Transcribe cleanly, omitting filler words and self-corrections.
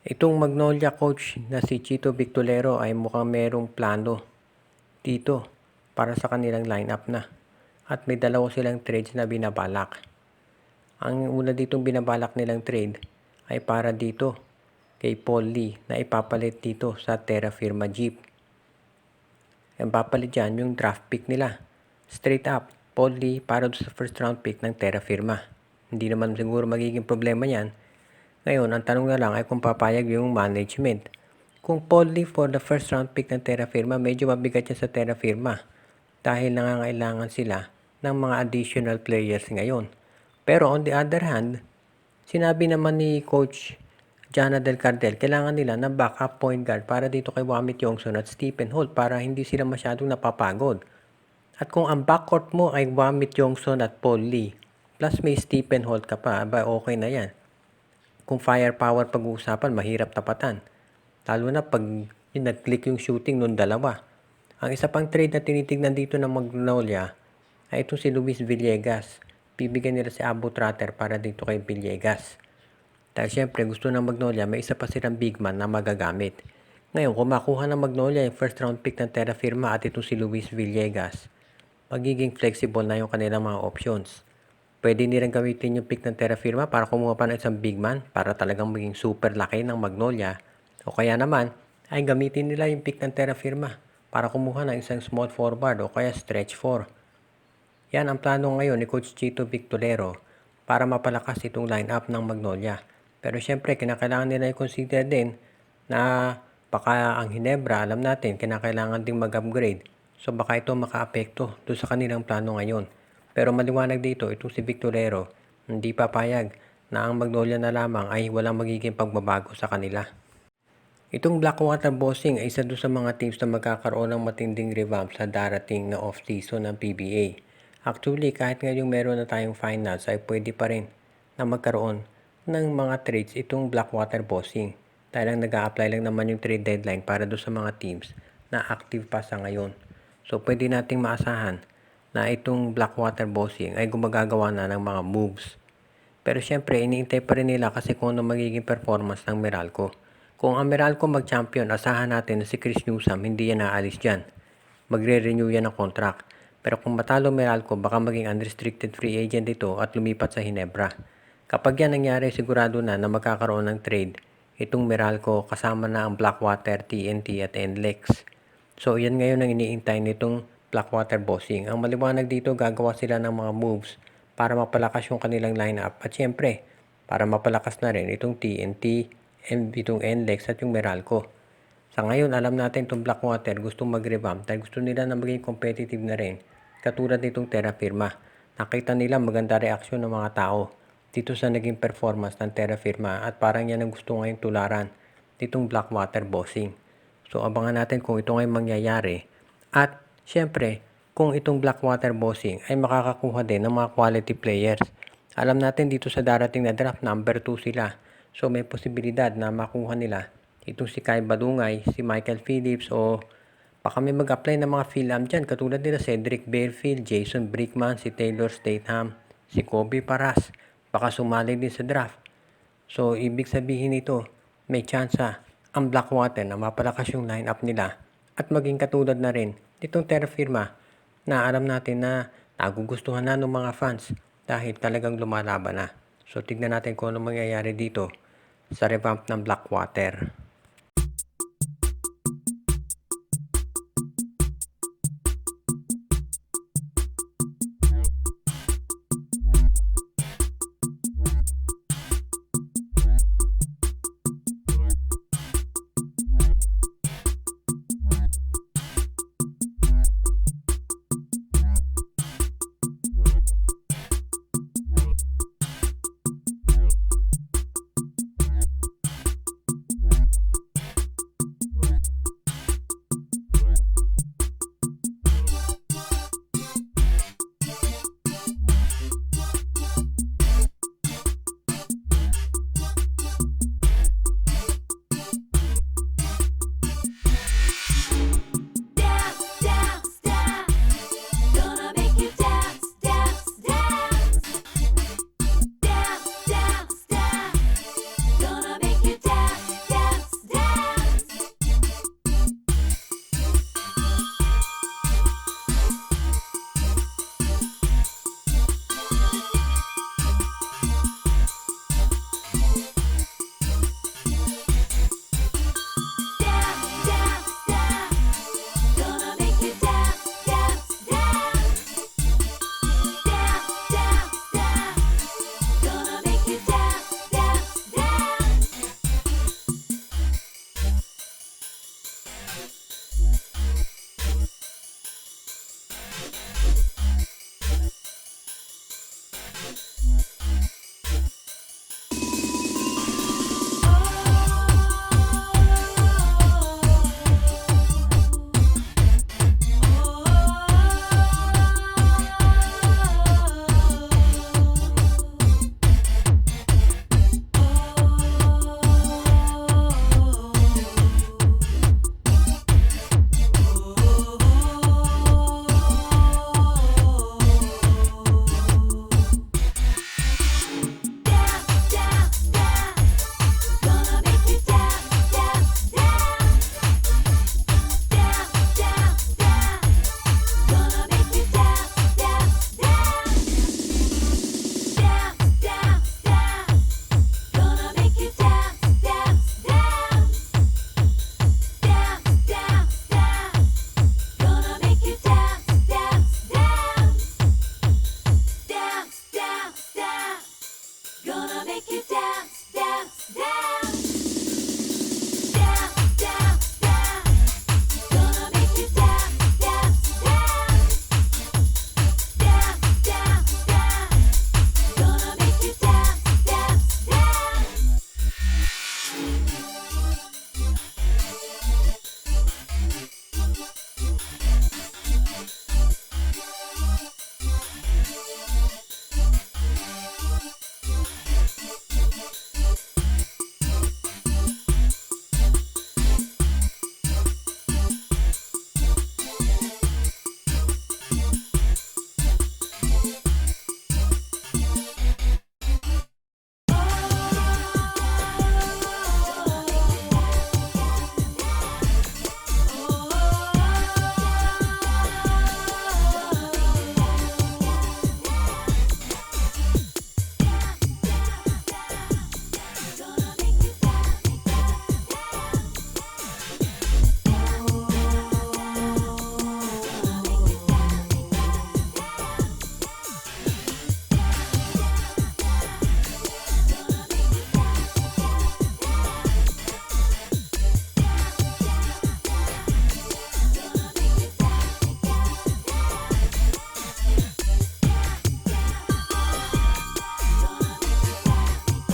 Itong Magnolia coach na si Chito Victolero ay mukhang merong plano dito para sa kanilang lineup na. At may dalawa silang trades na binabalak. Ang una ditong binabalak nilang trade ay para dito kay Paul Lee na ipapalit dito sa Terra Firma Jeep. Ang papalit dyan yung draft pick nila. Straight up, Paul Lee para sa first round pick ng Terra Firma. Hindi naman siguro magiging problema yan. Ngayon, ang tanong na lang ay kung papayag yung management. Kung Paul Lee for the first round pick ng Terra Firma, medyo mabigat yan sa Terra Firma dahil nangangailangan sila ng mga additional players ngayon. Pero on the other hand, sinabi naman ni Coach Jana Del Cardel, kailangan nila ng backup point guard para dito kay Wamit Yongson at Stephen Holt para hindi sila masyadong napapagod. At kung ang backcourt mo ay Wamit Yongson at Paul Lee, plus may Stephen Holt ka pa, okay na yan. Kung firepower pag-uusapan, mahirap tapatan. Lalo na pag nag-click yung shooting nung dalawa. Ang isa pang trade na tinitignan dito ng Magnolia ay itong si Luis Villegas. Bibigyan nila si Abu Tratter para dito kay Villegas. Dahil syempre gusto ng Magnolia, may isa pa silang big man na magagamit. Ngayon, kung makuha ng Magnolia yung first round pick ng Terra Firma at itong si Luis Villegas, magiging flexible na yung kanilang mga options. Pwede nilang gamitin yung pick ng Terra Firma para kumuha pa ng isang big man para talagang maging super laki ng Magnolia. O kaya naman ay gamitin nila yung pick ng Terra Firma para kumuha ng isang small forward o kaya stretch 4. Yan ang plano ngayon ni Coach Chito Victolero para mapalakas itong lineup ng Magnolia. Pero syempre kinakailangan nila i-consider din na baka ang Hinebra, alam natin, kinakailangan ding mag-upgrade. So baka ito makaapekto doon sa kanilang plano ngayon. Pero maliwanag dito, itong si Victolero, hindi papayag na ang Magnolia na lamang ay walang magiging pagbabago sa kanila. Itong Blackwater Bossing ay isa doon sa mga teams na magkakaroon ng matinding revamp sa darating na off-season ng PBA. Actually, kahit ngayong meron na tayong finals ay pwede pa rin na magkaroon ng mga trades itong Blackwater Bossing. Dahil lang nag-a-apply lang naman yung trade deadline para doon sa mga teams na active pa sa ngayon. So, pwede nating maasahan na itong Blackwater Bossing ay gumagagawa na ng mga moves. Pero syempre, iniintay pa rin nila kasi kung ano magiging performance ng Meralco. Kung ang Meralco mag-champion, asahan natin na si Chris Newsom hindi yan naalis dyan. Magre-renew yan ng contract. Pero kung matalo Meralco, baka maging unrestricted free agent ito at lumipat sa Hinebra. Kapag yan nangyari, sigurado na magkakaroon ng trade itong Meralco kasama na ang Blackwater, TNT at NLEX. So, yan ngayon ang iniintay nitong Blackwater Bossing. Ang maliwanag dito, gagawa sila ng mga moves para mapalakas yung kanilang lineup. At syempre, para mapalakas na rin itong TNT, itong NLEX at yung Meralco. Sa ngayon, alam natin itong Blackwater gustong mag-revamp dahil gusto nila na maging competitive na rin. Katulad nitong Terra Firma. Nakita nila maganda reaksyon ng mga tao dito sa naging performance ng Terra Firma at parang yan ang gusto ngayong tularan ditong Blackwater Bossing. So, abangan natin kung ito ngayon mangyayari. At syempre, kung itong Blackwater Bossing ay makakakuha din ng mga quality players. Alam natin dito sa darating na draft, number 2 sila. So may posibilidad na makuha nila itong si Kai Badungay, si Michael Phillips o baka may mag-apply ng mga Phil-Am dyan katulad nila Cedric Bearfield, Jason Brickman, si Taylor Statham, si Kobe Paras. Baka sumali din sa draft. So ibig sabihin nito, may tsansa ang Blackwater na mapalakas yung lineup nila at maging katulad na rin itong Terra Firma na alam natin na nagugustuhan na ng mga fans dahil talagang lumalaban na. So tignan natin kung ano mangyayari dito sa revamp ng Blackwater.